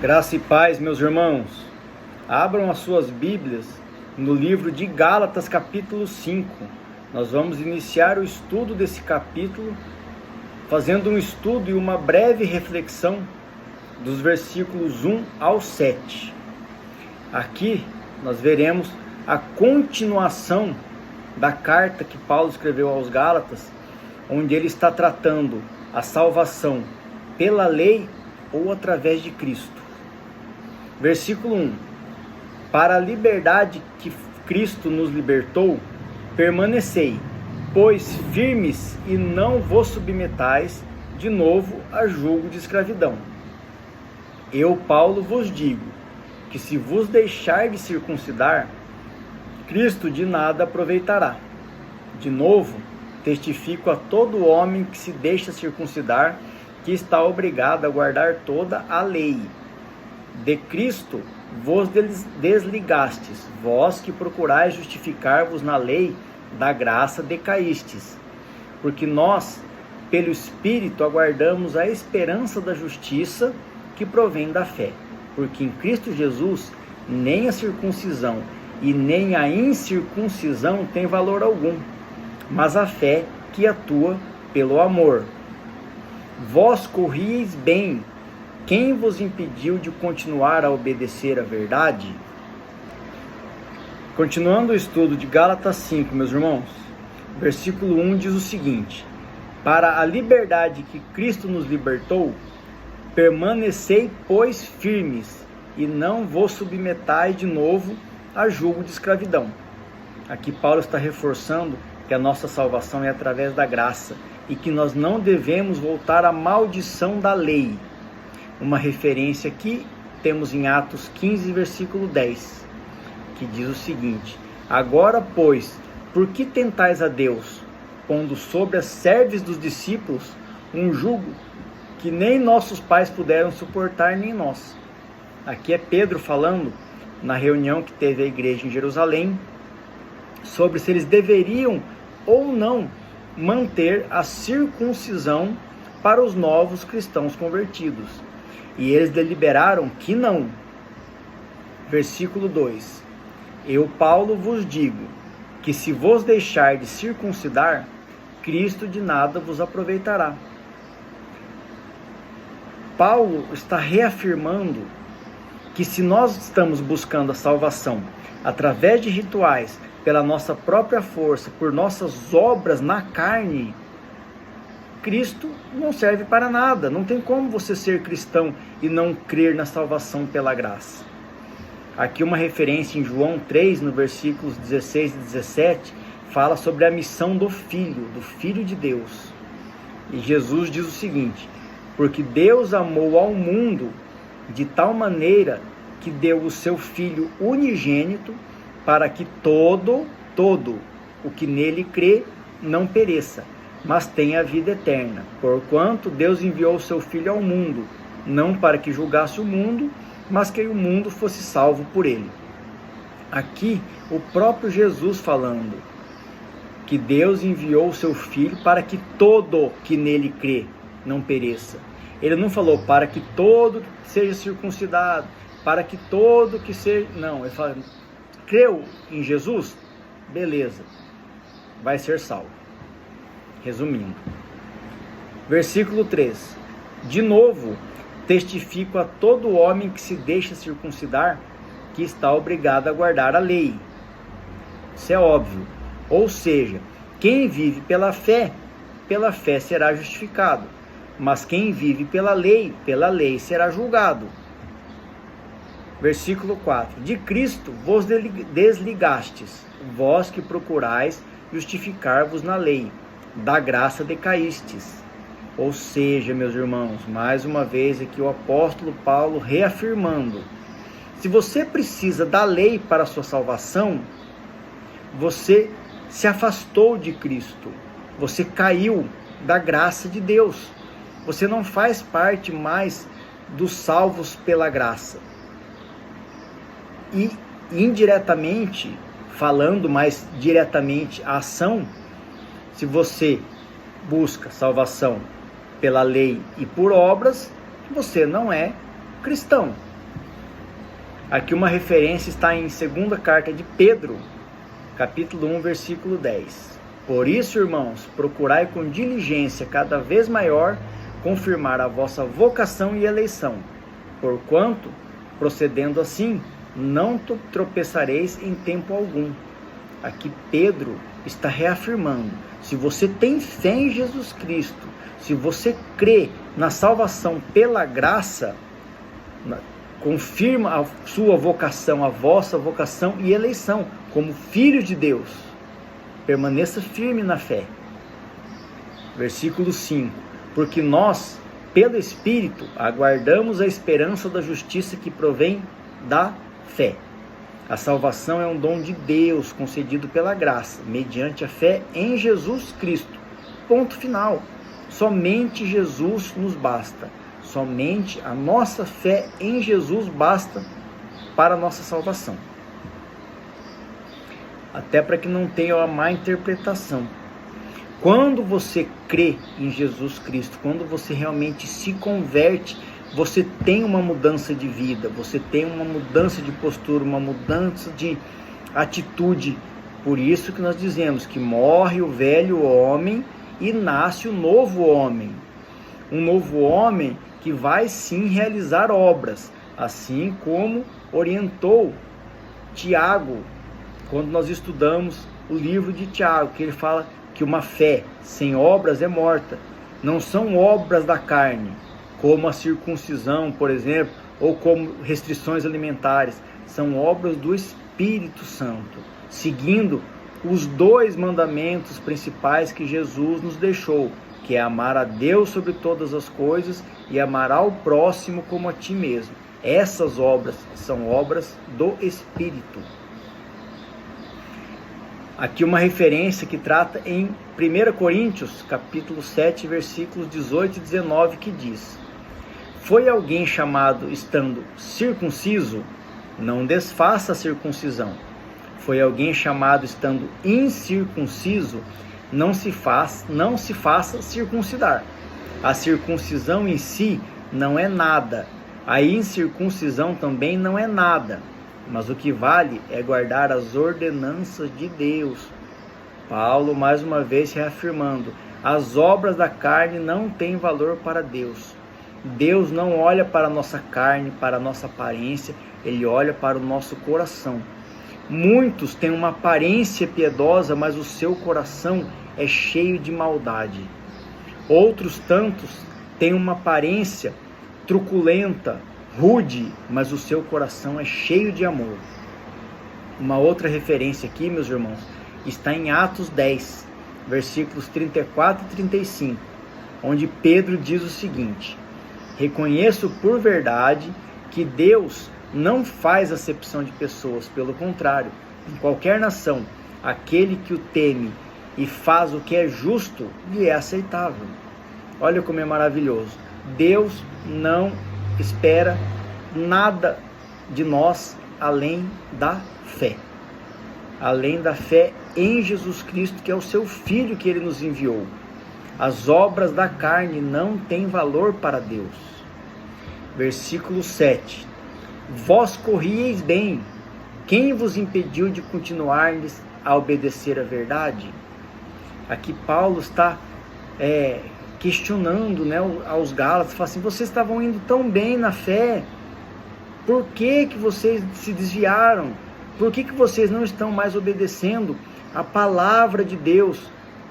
Graça e paz, meus irmãos. Abram as suas Bíblias no livro de Gálatas, capítulo 5. Nós vamos iniciar o estudo desse capítulo, fazendo um estudo e uma breve reflexão dos versículos 1 ao 7. Aqui nós veremos a continuação da carta que Paulo escreveu aos Gálatas, onde ele está tratando a salvação pela lei ou através de Cristo. Versículo 1: Para a liberdade que Cristo nos libertou, permanecei, pois firmes, e não vos submetais de novo a julgo de escravidão. Eu, Paulo, vos digo que se vos deixar de circuncidar, Cristo de nada aproveitará. De novo, testifico a todo homem que se deixa circuncidar, que está obrigado a guardar toda a lei. De Cristo vos desligastes, vós que procurais justificar-vos na lei, da graça decaístes. Porque nós, pelo Espírito, aguardamos a esperança da justiça que provém da fé. Porque em Cristo Jesus, nem a circuncisão e nem a incircuncisão tem valor algum, mas a fé que atua pelo amor. Vós corrieis bem. Quem vos impediu de continuar a obedecer à verdade? Continuando o estudo de Gálatas 5, meus irmãos, versículo 1 diz o seguinte: Para a liberdade que Cristo nos libertou, permanecei, pois, firmes, e não vos submetais de novo a julgo de escravidão. Aqui Paulo está reforçando que a nossa salvação é através da graça e que nós não devemos voltar à maldição da lei. Uma referência que temos em Atos 15, versículo 10, que diz o seguinte: Agora, pois, por que tentais a Deus, pondo sobre as cerviz dos discípulos um jugo que nem nossos pais puderam suportar, nem nós? Aqui é Pedro falando na reunião que teve a igreja em Jerusalém, sobre se eles deveriam ou não manter a circuncisão para os novos cristãos convertidos. E eles deliberaram que não. Versículo 2: Eu, Paulo, vos digo que se vos deixar de circuncidar, Cristo de nada vos aproveitará. Paulo está reafirmando que se nós estamos buscando a salvação através de rituais, pela nossa própria força, por nossas obras na carne, Cristo não serve para nada. Não tem como você ser cristão e não crer na salvação pela graça. Aqui uma referência em João 3, no versículos 16 e 17, fala sobre a missão do Filho de Deus. E Jesus diz o seguinte: Porque Deus amou ao mundo de tal maneira que deu o seu Filho unigênito, para que todo o que nele crê não pereça, mas tenha a vida eterna. Porquanto Deus enviou o seu Filho ao mundo, não para que julgasse o mundo, mas que o mundo fosse salvo por ele. Aqui o próprio Jesus falando que Deus enviou o seu Filho para que todo que nele crê não pereça. Ele não falou para que todo seja circuncidado, para que todo que seja... Não, ele fala: creu em Jesus? Beleza, vai ser salvo. Resumindo, versículo 3: De novo, testifico a todo homem que se deixa circuncidar, que está obrigado a guardar a lei. Isso é óbvio. Ou seja, quem vive pela fé será justificado. Mas quem vive pela lei será julgado. Versículo 4: De Cristo vos desligastes, vós que procurais justificar-vos na lei, da graça decaístes. Ou seja, meus irmãos, mais uma vez aqui o apóstolo Paulo reafirmando: se você precisa da lei para a sua salvação, você se afastou de Cristo, você caiu da graça de Deus, você não faz parte mais dos salvos pela graça. E indiretamente, falando mais diretamente a ação, se você busca salvação pela lei e por obras, você não é cristão. Aqui uma referência está em 2ª carta de Pedro, capítulo 1, versículo 10. Por isso, irmãos, procurai com diligência cada vez maior confirmar a vossa vocação e eleição, porquanto, procedendo assim, não tropeçareis em tempo algum. Aqui Pedro está reafirmando, se você tem fé em Jesus Cristo, se você crê na salvação pela graça, confirma a sua vocação, a vossa vocação e eleição como filhos de Deus. Permaneça firme na fé. Versículo 5. Porque nós, pelo Espírito, aguardamos a esperança da justiça que provém da fé. A salvação é um dom de Deus concedido pela graça, mediante a fé em Jesus Cristo. Ponto final. Somente Jesus nos basta. Somente a nossa fé em Jesus basta para a nossa salvação. Até para que não tenha uma má interpretação. Quando você crê em Jesus Cristo, quando você realmente se converte, você tem uma mudança de vida, você tem uma mudança de postura, uma mudança de atitude. Por isso que nós dizemos que morre o velho homem e nasce o novo homem. Um novo homem que vai sim realizar obras, assim como orientou Tiago, quando nós estudamos o livro de Tiago, que ele fala que uma fé sem obras é morta. Não são obras da carne, como a circuncisão, por exemplo, ou como restrições alimentares. São obras do Espírito Santo, seguindo os 2 mandamentos principais que Jesus nos deixou, que é amar a Deus sobre todas as coisas e amar ao próximo como a ti mesmo. Essas obras são obras do Espírito. Aqui uma referência que trata em 1 Coríntios, capítulo 7, versículos 18 e 19, que diz: foi alguém chamado estando circunciso? Não desfaça a circuncisão. Foi alguém chamado estando incircunciso? Não se faça circuncidar. A circuncisão em si não é nada. A incircuncisão também não é nada. Mas o que vale é guardar as ordenanças de Deus. Paulo, mais uma vez, reafirmando: as obras da carne não têm valor para Deus. Deus não olha para a nossa carne, para a nossa aparência, Ele olha para o nosso coração. Muitos têm uma aparência piedosa, mas o seu coração é cheio de maldade. Outros tantos têm uma aparência truculenta, rude, mas o seu coração é cheio de amor. Uma outra referência aqui, meus irmãos, está em Atos 10, versículos 34 e 35, onde Pedro diz o seguinte: reconheço por verdade que Deus não faz acepção de pessoas, pelo contrário, em qualquer nação, aquele que o teme e faz o que é justo lhe é aceitável. Olha como é maravilhoso. Deus não espera nada de nós além da fé. Além da fé em Jesus Cristo, que é o seu Filho que Ele nos enviou. As obras da carne não têm valor para Deus. Versículo 7. Vós corrieis bem. Quem vos impediu de continuardes a obedecer a verdade? Aqui Paulo está questionando, aos Gálatas, fala assim: vocês estavam indo tão bem na fé, por que vocês se desviaram? Por que vocês não estão mais obedecendo a palavra de Deus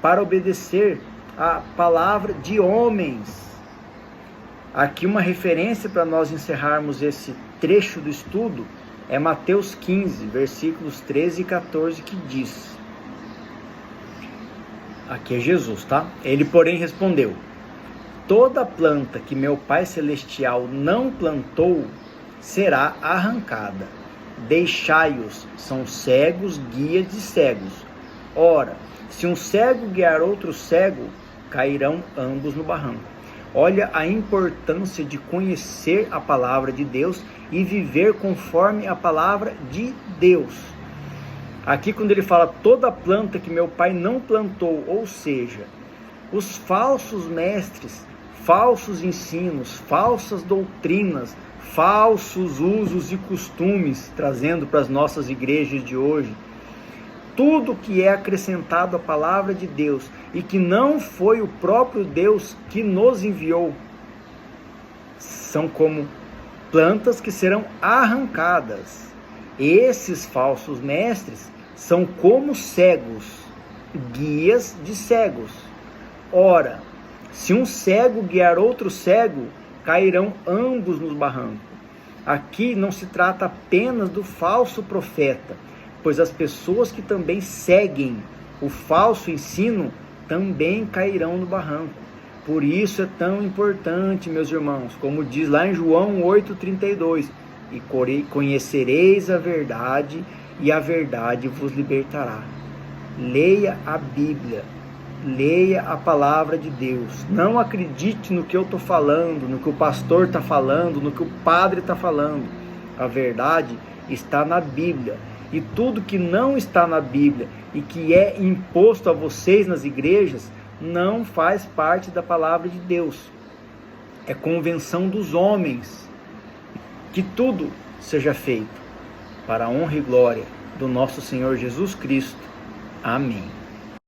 para obedecer a palavra de homens? Aqui uma referência para nós encerrarmos esse trecho do estudo é Mateus 15, versículos 13 e 14, que diz: aqui é Jesus, tá? Ele, porém, respondeu: toda planta que meu Pai Celestial não plantou será arrancada. Deixai-os, são cegos, guia de cegos. Ora, se um cego guiar outro cego, cairão ambos no barranco. Olha a importância de conhecer a palavra de Deus e viver conforme a palavra de Deus. Aqui quando ele fala toda planta que meu Pai não plantou, ou seja, os falsos mestres falsos ensinos, falsas doutrinas, falsos usos e costumes, trazendo para as nossas igrejas de hoje. Tudo que é acrescentado à palavra de Deus e que não foi o próprio Deus que nos enviou, são como plantas que serão arrancadas. Esses falsos mestres são como cegos, guias de cegos. Ora, se um cego guiar outro cego, cairão ambos nos barrancos. Aqui não se trata apenas do falso profeta, pois as pessoas que também seguem o falso ensino também cairão no barranco. Por isso é tão importante, meus irmãos, como diz lá em João 8,32, e conhecereis a verdade, e a verdade vos libertará. Leia a Bíblia, leia a palavra de Deus. Não acredite no que eu estou falando, no que o pastor está falando, no que o padre está falando. A verdade está na Bíblia. E tudo que não está na Bíblia e que é imposto a vocês nas igrejas, não faz parte da palavra de Deus. É convenção dos homens. Que tudo seja feito para a honra e glória do nosso Senhor Jesus Cristo. Amém.